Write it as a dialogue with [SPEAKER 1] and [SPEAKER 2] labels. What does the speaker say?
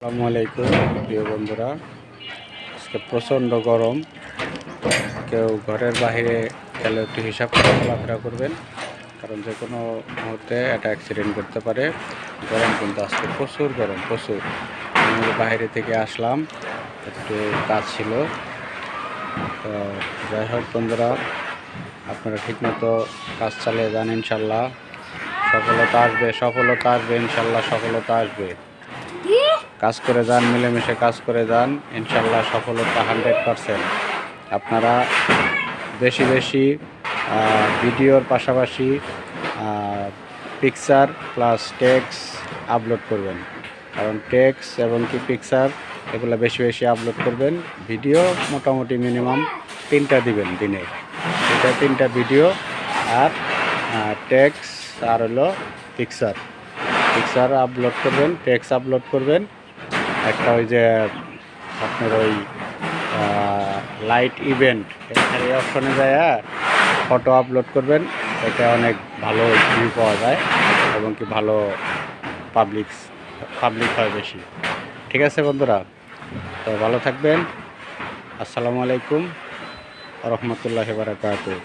[SPEAKER 1] আসসালামু আলাইকুম প্রিয় বন্ধুরা। আজকে প্রচণ্ড গরম। কেউ ঘরের বাইরে গেলে একটু হিসাব করে চলাফেরা করবেন, কারণ যে কোনো মুহূর্তে একটা অ্যাক্সিডেন্ট করতে পারে। গরম কিন্তু আজকে প্রচুর গরম, প্রচুর। আমি বাইরে থেকে আসলাম, একটু কাজ ছিল। তো যাই হোক বন্ধুরা, আপনারা ঠিকমতো কাজ চালিয়ে যান, ইনশাল্লাহ সফলতা আসবে, সফলতা আসবে, ইনশাল্লাহ সফলতা আসবে। কাজ করে যান, মিলেমিশে কাজ করে যান, ইনশাল্লাহ সফলতা 100%। আপনারা বেশি বেশি ভিডিওর পাশাপাশি পিকচার প্লাস টেক্সট আপলোড করবেন, কারণ টেক্সট এবং কি পিকচার এগুলো বেশি বেশি আপলোড করবেন। ভিডিও মোটামুটি মিনিমাম 3টা দিবেন দিনে, এটা 3টা ভিডিও, আর টেক্সট আর হলো পিকচার। পিকচার আপলোড করবেন, টেক্সট আপলোড করবেন। একটা ওই যে আপনার ওই লাইট ইভেন্ট, এই অপশনে যায় ফটো আপলোড করবেন। এটা অনেক ভালো ভিউ পাওয়া যায় এবং কি ভালো পাবলিক হয় বেশি। ঠিক আছে বন্ধুরা, তো ভালো থাকবেন। আসসালামু আলাইকুম ওয়া রাহমাতুল্লাহি ওয়া বারাকাতুহু।